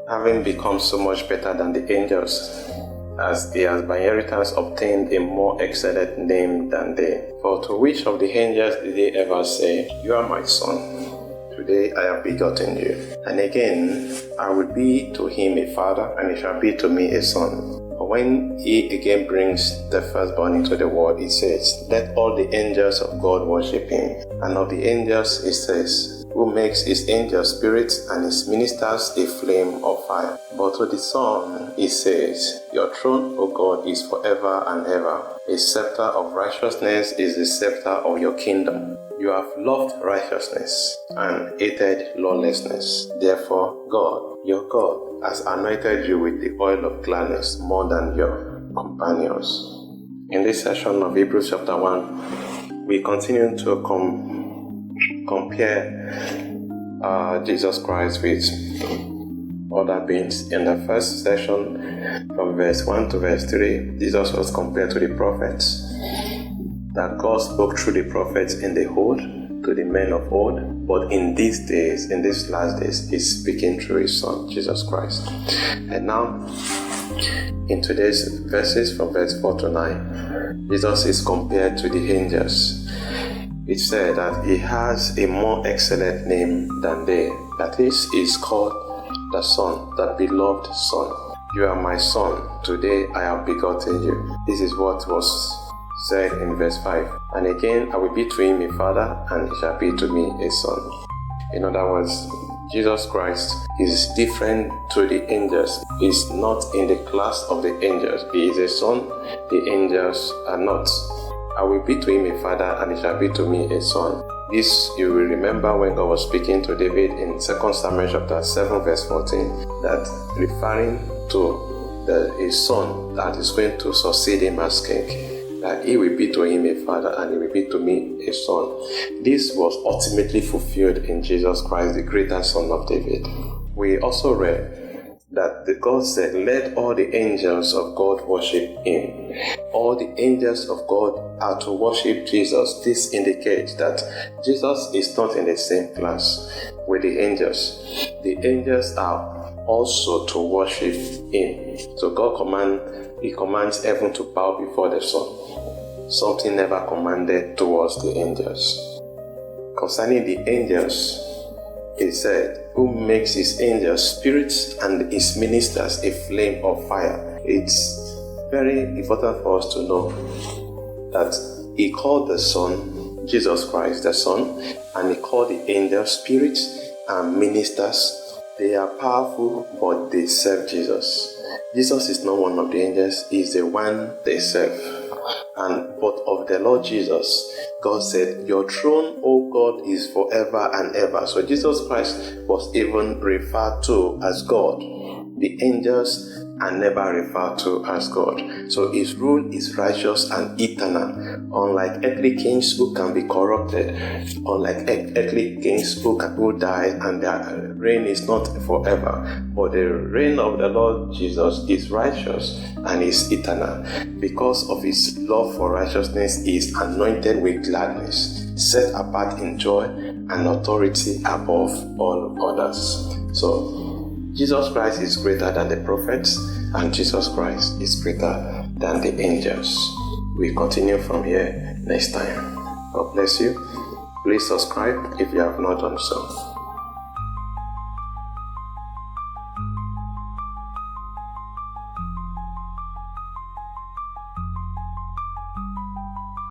having become so much better than the angels, as he has by inheritance obtained a more excellent name than they. For to which of the angels did they ever say, "You are my son, today I have begotten you"? And again, "I will be to him a father, and he shall be to me a son." But when he again brings the firstborn into the world, he says, "Let all the angels of God worship him." And of the angels, he says, "Who makes his angels spirits and his ministers a flame of fire." But to the Son, he says, "Your throne, O God, is forever and ever. A scepter of righteousness is the scepter of your kingdom. You have loved righteousness and hated lawlessness. Therefore, God, your God, has anointed you with the oil of gladness more than your companions." In this session of Hebrews chapter 1, we continue to compare Jesus Christ with other beings. In the first session, from verse 1 to verse 3, Jesus was compared to the prophets, that God spoke through the prophets in the old to the men of old, but in these days, in these last days, he's speaking through his Son, Jesus Christ. And now, in today's verses from verse 4 to 9, Jesus is compared to the angels. It said that he has a more excellent name than they. That is, he is called the Son, the beloved Son. "You are my Son, today I have begotten you." This is what was said in verse 5. "And again, I will be to him a father, and he shall be to me a son." In other words, Jesus Christ is different to the angels. He is not in the class of the angels. He is a son, the angels are not. "I will be to him a father, and he shall be to me a son." This you will remember when God was speaking to David in 2 Samuel chapter 7 verse 14, that referring to his son that is going to succeed him as king, that he will be to him a father and he will be to me a son. This was ultimately fulfilled in Jesus Christ, the greater Son of David. We also read that God said, "Let all the angels of God worship him." All the angels of God are to worship Jesus. This indicates that Jesus is not in the same class with the angels. The angels are also to worship him. So God commands heaven to bow before the Son. Something never commanded towards the angels. Concerning the angels, he said, "Who makes his angels spirits and his ministers a flame of fire." It's very important for us to know that he called the Son, Jesus Christ the Son, and he called the angels spirits and ministers. They are powerful, but they serve Jesus. Jesus is not one of the angels, he is the one they serve. But of the Lord Jesus, God said, "Your throne, O God, is forever and ever." So Jesus Christ was even referred to as God. The angels are never referred to as God. So his rule is righteous and eternal. Unlike earthly kings who can be corrupted, unlike earthly kings who die and their reign is not forever. But the reign of the Lord Jesus is righteous and is eternal. Because of his love for righteousness, he is anointed with gladness, set apart in joy and authority above all others. So Jesus Christ is greater than the prophets, and Jesus Christ is greater than the angels. We continue from here next time. God bless you. Please subscribe if you have not done so.